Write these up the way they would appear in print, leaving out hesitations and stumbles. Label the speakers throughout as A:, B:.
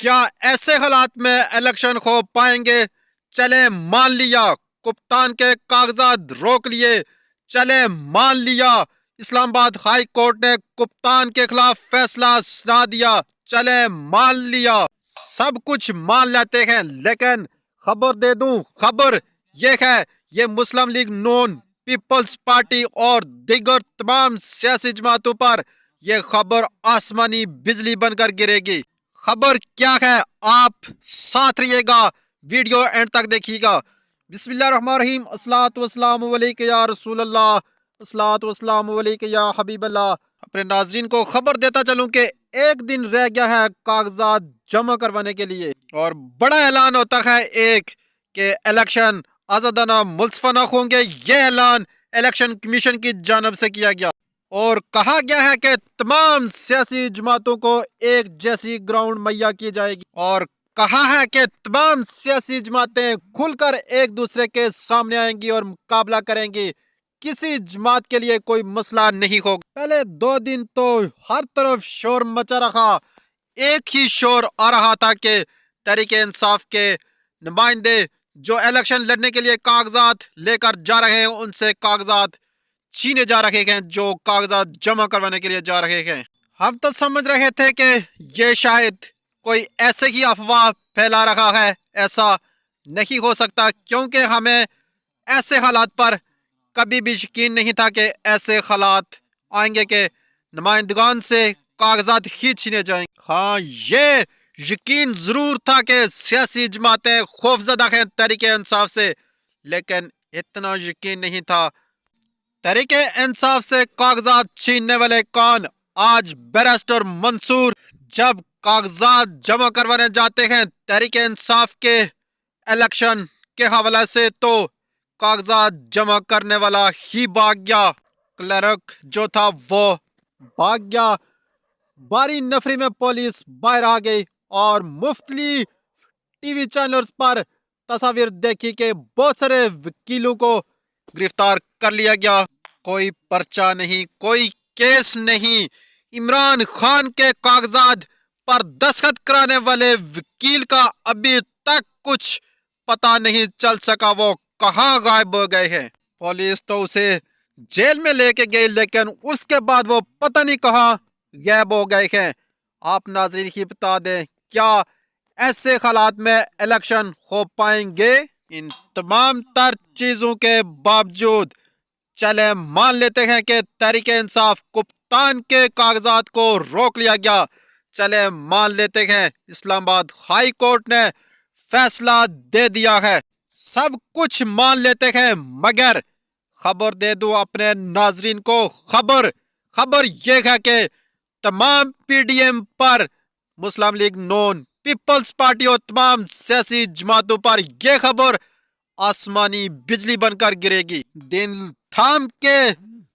A: کیا ایسے حالات میں الیکشن ہو پائیں گے؟ چلے مان لیا کپتان کے کاغذات روک لیے، چلے مان لیا اسلام آباد ہائی کورٹ نے کپتان کے خلاف فیصلہ سنا دیا، چلے مان لیا، سب کچھ مان لیتے ہیں، لیکن خبر دے دوں، خبر یہ ہے، یہ مسلم لیگ نون، پیپلز پارٹی اور دیگر تمام سیاسی جماعتوں پر یہ خبر آسمانی بجلی بن کر گرے گی۔ خبر کیا ہے؟ آپ ساتھ رہیے گا، ویڈیو اینڈ تک دیکھیے گا۔ بسم اللہ الرحمن الرحیم۔ الصلاۃ والسلام علیک یا رسول اللہ، الصلاۃ والسلام علیک یا حبیب اللہ۔ اپنے ناظرین کو خبر دیتا چلوں کہ ایک دن رہ گیا ہے کاغذات جمع کروانے کے لیے، اور بڑا اعلان ہوتا ہے ایک کہ الیکشن آزادانہ منصفانہ ہوں گے۔ یہ اعلان الیکشن کمیشن کی جانب سے کیا گیا اور کہا گیا ہے کہ تمام سیاسی جماعتوں کو ایک جیسی گراؤنڈ مہیا کی جائے گی، اور کہا ہے کہ تمام سیاسی جماعتیں کھل کر ایک دوسرے کے سامنے آئیں گی اور مقابلہ کریں گی، کسی جماعت کے لیے کوئی مسئلہ نہیں ہوگا۔ پہلے 2 دن تو ہر طرف شور مچا رہا، ایک ہی شور آ رہا تھا کہ تحریک انصاف کے نمائندے جو الیکشن لڑنے کے لیے کاغذات لے کر جا رہے ہیں، ان سے کاغذات چھینے جا رہے ہیں، جو کاغذات جمع کروانے کے لیے جا رہے ہیں۔ ہم تو سمجھ رہے تھے کہ یہ شاید کوئی ایسے ہی افواہ پھیلا رہا ہے، ایسا نہیں ہو سکتا، کیونکہ ہمیں ایسے حالات پر کبھی بھی یقین نہیں تھا کہ ایسے حالات آئیں گے کہ نمائندگان سے کاغذات ہی چھینے جائیں گے۔ ہاں، یہ یقین ضرور تھا کہ سیاسی جماعتیں خوفزدہ ہیں تحریک انصاف سے، لیکن اتنا یقین نہیں تھا تحریک انصاف سے کاغذات چھیننے والے کون؟ آج بیرسٹر منصور جب کاغذات جمع کروانے جاتے ہیں تحریک انصاف کے الیکشن کے حوالے سے، تو کاغذات جمع کرنے والا ہی بھاگ گیا، کلرک جو تھا وہ بھاگ گیا، باری نفری میں پولیس باہر آ گئی اور مختلف ٹی وی چینلز پر تصاویر دیکھی کہ بہت سارے وکیلوں کو گرفتار کر لیا گیا، کوئی پرچہ نہیں، کوئی کیس نہیں۔ عمران خان کے کاغذات پر دستخط کرانے والے وکیل کا ابھی تک کچھ پتہ نہیں چل سکا، وہ کہاں غائب ہو گئے ہیں۔ پولیس تو اسے جیل میں لے کے گئی، لیکن اس کے بعد وہ پتہ نہیں کہاں غائب ہو گئے ہیں۔ آپ ناظرین ہی بتا دیں، کیا ایسے حالات میں الیکشن ہو پائیں گے؟ ان تمام تر چیزوں کے باوجود چلے مان لیتے ہیں کہ تحریک انصاف کپتان کے کاغذات کو روک لیا گیا، چلے مان لیتے ہیں اسلام آباد ہائی کورٹ نے فیصلہ دے دیا ہے، سب کچھ مان لیتے ہیں، مگر خبر دے دوں اپنے ناظرین کو، خبر یہ ہے کہ تمام پی ڈی ایم پر، مسلم لیگ نون، پیپلز پارٹی اور تمام سیاسی جماعتوں پر یہ خبر آسمانی بجلی بن کر گرے گی۔ دل تھام کے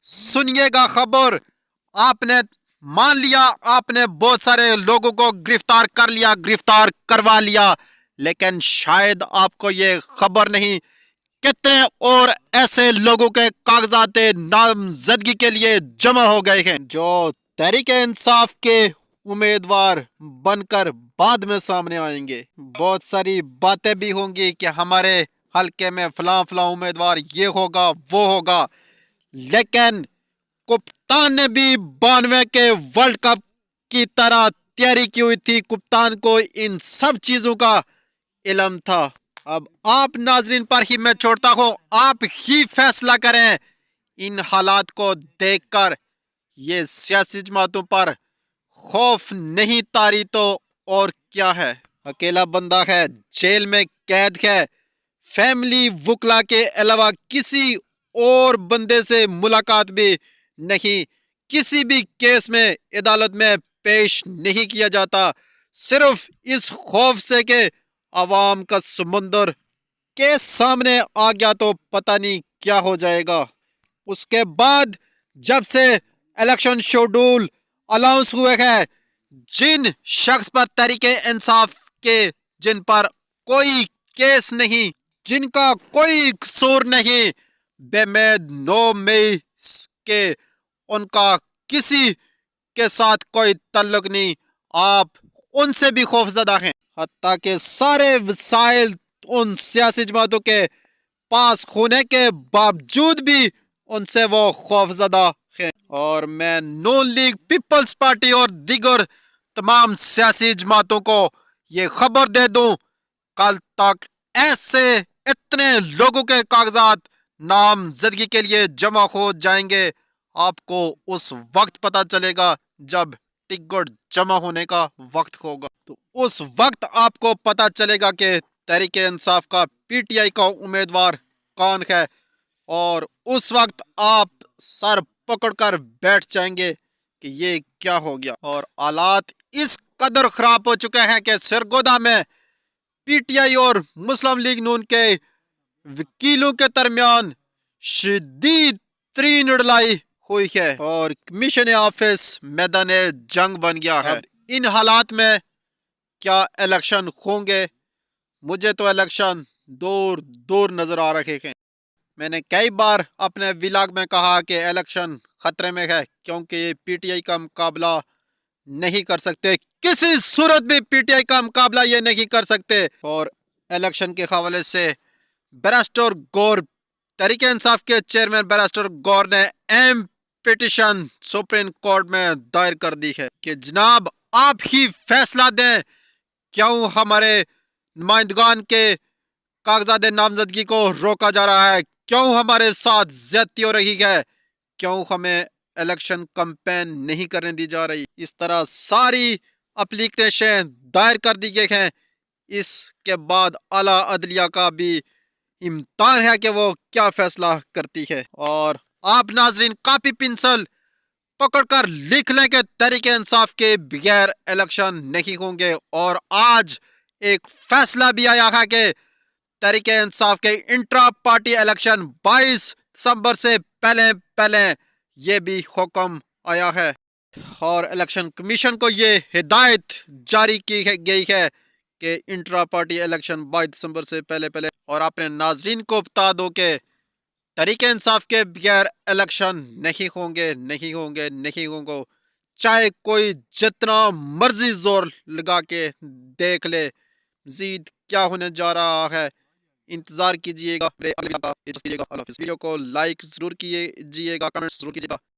A: سنیے گا خبر۔ آپ نے مان لیا، آپ نے بہت سارے لوگوں کو گرفتار کر لیا، گرفتار کروا لیا، لیکن شاید آپ کو یہ خبر نہیں کتنے اور ایسے لوگوں کے کاغذات نامزدگی کے لیے جمع ہو گئے ہیں جو تحریک انصاف کے امیدوار بن کر بعد میں سامنے آئیں گے۔ بہت ساری باتیں بھی ہوں گی کہ ہمارے حلقے میں فلاں امیدوار یہ ہوگا وہ ہوگا، لیکن کپتان نے بھی 92 کے ورلڈ کپ کی طرح تیاری کی ہوئی تھی، کپتان کو ان سب چیزوں کا علم تھا۔ اب آپ ناظرین پر ہی میں چھوڑتا ہوں، آپ ہی فیصلہ کریں۔ ان حالات کو دیکھ کر یہ سیاسی جماعتوں پر خوف نہیں طاری تو اور کیا ہے؟ اکیلا بندہ ہے، جیل میں قید ہے، فیملی وکلا کے علاوہ کسی اور بندے سے ملاقات بھی نہیں، کسی بھی کیس میں عدالت میں پیش نہیں کیا جاتا، صرف اس خوف سے کہ عوام کا سمندر کے سامنے آ گیا تو پتہ نہیں کیا ہو جائے گا۔ اس کے بعد جب سے الیکشن شیڈول الاؤنس ہوئے ہیں، جن شخص پر تحریک انصاف کے، جن پر کوئی کیس نہیں، جن کا کوئی قصور نہیں، بے مید 9 مئی کے ان کا کسی کے ساتھ کوئی تعلق نہیں، آپ ان سے بھی خوف زدہ ہیں۔ حتیٰ کہ سارے وسائل ان سیاسی جماعتوں کے پاس ہونے کے باوجود بھی ان سے وہ خوف زدہ ہیں۔ اور میں نون لیگ، پیپلز پارٹی اور دیگر تمام سیاسی جماعتوں کو یہ خبر دے دوں، کل تک ایسے اتنے لوگوں کے کاغذات نامزدگی کے لیے جمع ہو جائیں گے، آپ کو اس وقت پتہ چلے گا جب ٹکٹ جمع ہونے کا وقت ہوگا، تو اس وقت آپ کو پتہ چلے گا کہ تحریک انصاف کا پی ٹی آئی کا امیدوار کون ہے، اور اس وقت آپ سر پکڑ کر بیٹھ جائیں گے کہ یہ کیا ہو گیا۔ اور حالات اس قدر خراب ہو چکے ہیں کہ سرگودا میں پی ٹی آئی اور مسلم لیگ نون کے وکیلوں کے درمیان شدید ترین لڑائی ہوئی ہے اور کمیشن آفس میدان جنگ بن گیا ہے۔ اب ان حالات میں کیا الیکشن ہوں گے؟ مجھے تو الیکشن دور دور نظر آ رہے ہیں۔ میں نے کئی بار اپنے ولاگ میں کہا کہ الیکشن خطرے میں ہے، کیونکہ یہ پی ٹی آئی کا مقابلہ نہیں کر سکتے، کسی صورت بھی پی ٹی آئی کا مقابلہ یہ نہیں کر سکتے۔ اور الیکشن کے حوالے سے بیرسٹر گور، تحریک انصاف کے چیئرمین بیرسٹر گور نے اہم پٹیشن سپریم کورٹ میں دائر کر دی ہے کہ جناب آپ ہی فیصلہ دیں، کیوں ہمارے نمائندگان کے کاغذات نامزدگی کو روکا جا رہا ہے، کیوں ہمارے ساتھ زیادتی ہو رہی ہے، کیوں ہمیں الیکشن کمپین نہیں کرنے دی جا رہی۔ اس طرح ساری اپلیکیشن دائر کر دی گئی ہیں۔ اس کے بعد اعلیٰ عدلیہ کا بھی امتحان ہے کہ وہ کیا فیصلہ کرتی ہے۔ اور آپ ناظرین کاپی پنسل پکڑ کر لکھ لیں کہ تحریک انصاف کے بغیر الیکشن نہیں ہوں گے، اور آج ایک فیصلہ بھی آیا ہے کہ تحریک انصاف کے انٹرا پارٹی الیکشن 22 دسمبر سے پہلے یہ بھی حکم آیا ہے، اور الیکشن کمیشن کو یہ ہدایت جاری کی گئی ہے کہ انٹرا پارٹی الیکشن 22 دسمبر سے پہلے اور اپنے ناظرین کو بتا دو کہ تحریک انصاف کے بغیر الیکشن نہیں ہوں گے، چاہے کوئی جتنا مرضی زور لگا کے دیکھ لے۔ مزید کیا ہونے جا رہا ہے انتظار کیجئے گا۔ ویڈیو کو لائک ضرور کیجئے گا، کمنٹ ضرور کیجئے گا۔